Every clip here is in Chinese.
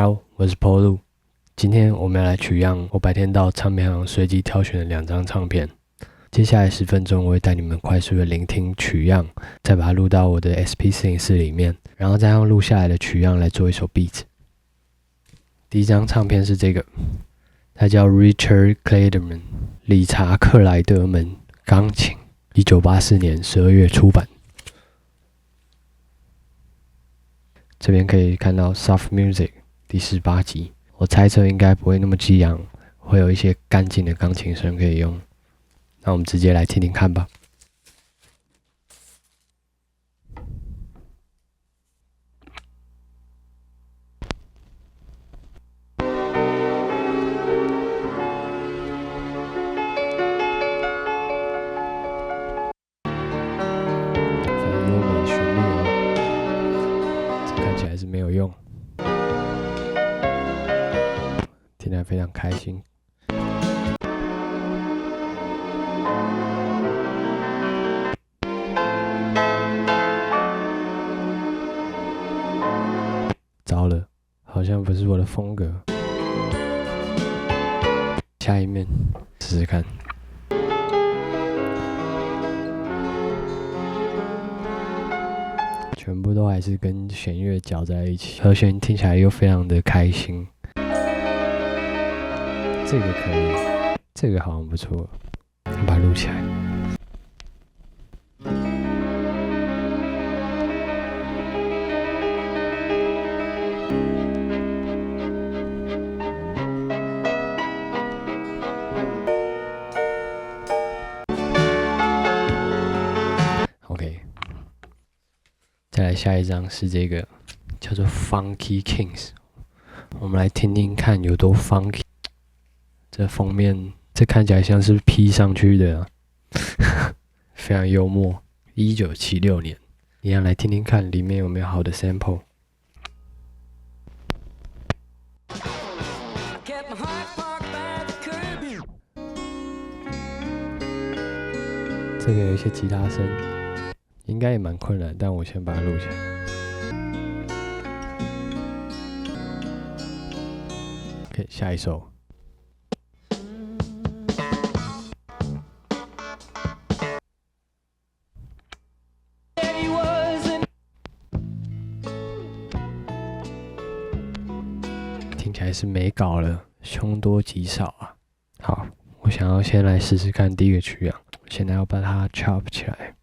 Hello， 我是 Paul。今天我们要来取样我白天到唱片行随机挑选的2张唱片。接下来10分钟，我会带你们快速的聆听取样，再把它录到我的 SP404 里面，然后再用录下来的取样来做一首 beat。第一张唱片是这个，它叫 Richard Clayderman 理查克莱德门钢琴，1984年12月出版。这边可以看到 Soft Music 第18集，我猜测应该不会那么激昂，会有一些干净的钢琴声可以用。那我们直接来听听看吧。非常优美的旋律哦，这看起来是没有用，听起来非常开心。糟了，好像不是我的风格。下一面试试看。全部都还是跟弦乐搅在一起，和弦听起来又非常的开心。这个可以，这个好像不错，把它录起来。OK， 再来下一张是这个叫做 Funky Kings， 我们来听听看有多 funky。这封面，这看起来像是 P 上去的非常幽默。1976年，一样来听听看里面有没有好的 sample。这个有一些吉他声，应该也蛮困难，但我先把它录起来。OK， 下一首。听起来是没搞了，凶多吉少啊。好，我想要先来试试看第一个取样，现在要把它 chop 起来。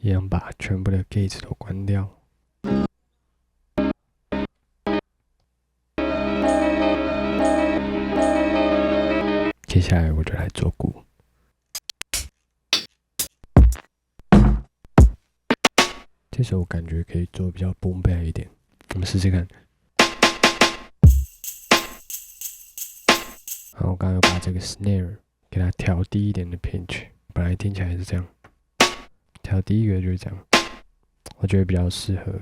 一样把全部的 gates 都关掉。接下来我就来做鼓。这首我感觉可以做比较 boom bap 一点，我们试试看。然后我刚刚把这个 snare 给它调低一点的 pitch， 本来听起来是这样。调第一个就是这样，我觉得比较适合。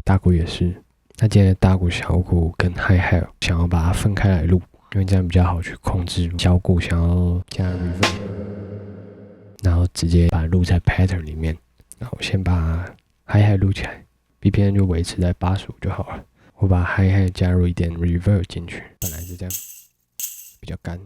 大鼓也是，那今天的大鼓、小鼓跟 hi-hat 想要把它分开来录，因为这样比较好去控制。小鼓想要加 reverb， 然后直接把它录在 pattern 里面。然后先把 hi-hat 录起来 ，BPM 就维持在85就好了。我把 hi-hat 加入一点 reverb 进去，本来是这样，比较干。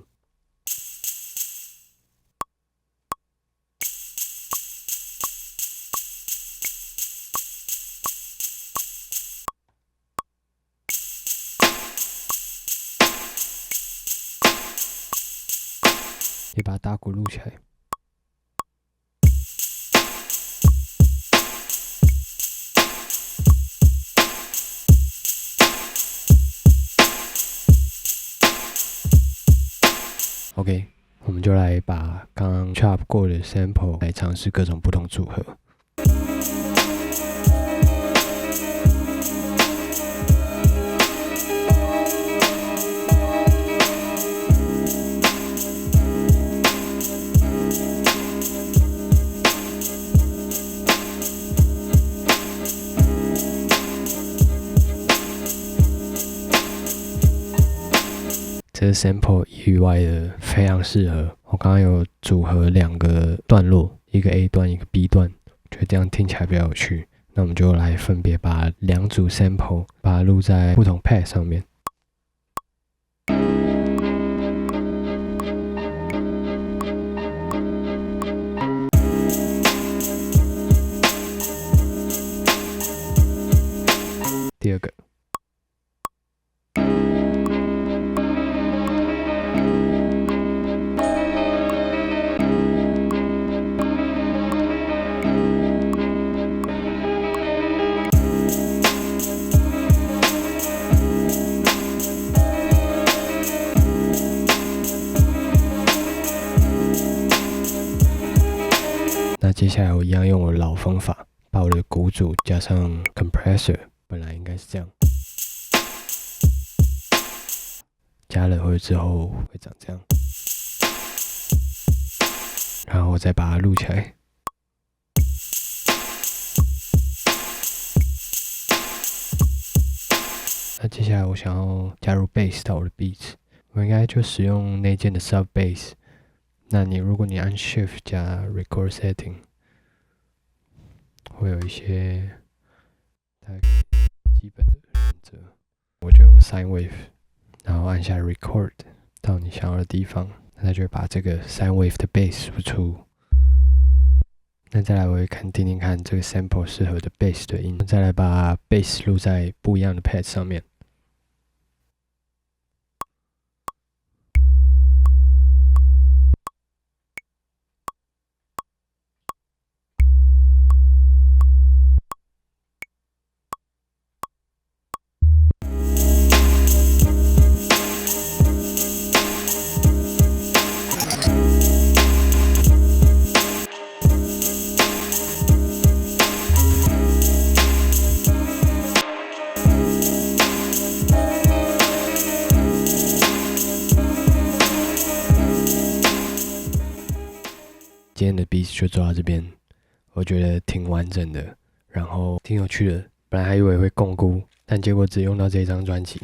也把大鼓录起来。OK， 我们就来把刚刚 chop 过的 sample 来尝试各种不同组合。这个 sample 意外的非常适合。我刚刚有组合2个段落，一个 A 段，一个 B 段，觉得这样听起来比较有趣。那我们就来分别把2组 sample 把它录在不同 pad 上面。第2个。那接下来我一样用我的老方法，把我的鼓组加上 compressor， 本来应该是这样，加了回之后会长这样，然后我再把它录起来。那接下来我想要加入 bass 到我的 beats， 我应该就使用内建的 sub bass。那如果你按 Shift 加 Record Setting， 会有一些大概基本的原则。我就用 Sine Wave， 然后按下 Record 到你想要的地方，那它就会把这个 Sine Wave 的 bass 输出。那再来我会听听看这个 sample 适合的 bass 的音，再来把 bass 录在不一样的 pad 上面。今天的 beats 就做到这边，我觉得挺完整的，然后挺有趣的。本来还以为会共估，但结果只用到这张专辑，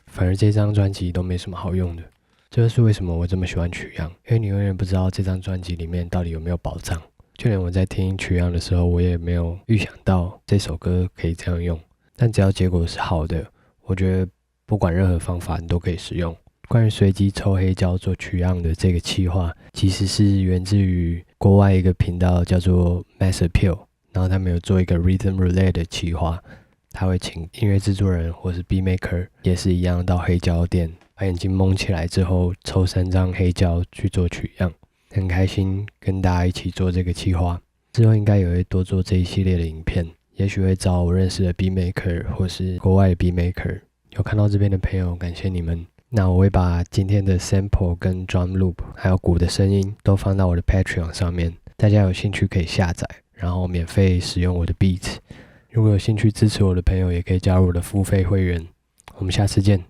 反而这张专辑都没什么好用的。这就是为什么我这么喜欢取样，因为你永远不知道这张专辑里面到底有没有宝藏。就连我在听取样的时候，我也没有预想到这首歌可以这样用。但只要结果是好的，我觉得不管任何方法你都可以使用。关于随机抽黑胶做取样的这个企划，其实是源自于国外一个频道叫做 Mass Appeal， 然后他们有做一个 Rhythm Roulette 的企划，他会请音乐制作人或是 beat maker 也是一样到黑胶店，把眼睛蒙起来之后抽3张黑胶去做取样，很开心跟大家一起做这个企划。之后应该也会多做这一系列的影片，也许会找我认识的 beat maker 或是国外的 beat maker。有看到这边的朋友，感谢你们。那我会把今天的 sample 跟 drum loop 还有鼓的声音都放到我的 Patreon 上面，大家有兴趣可以下载，然后免费使用我的 beats。如果有兴趣支持我的朋友，也可以加入我的付费会员。我们下次见。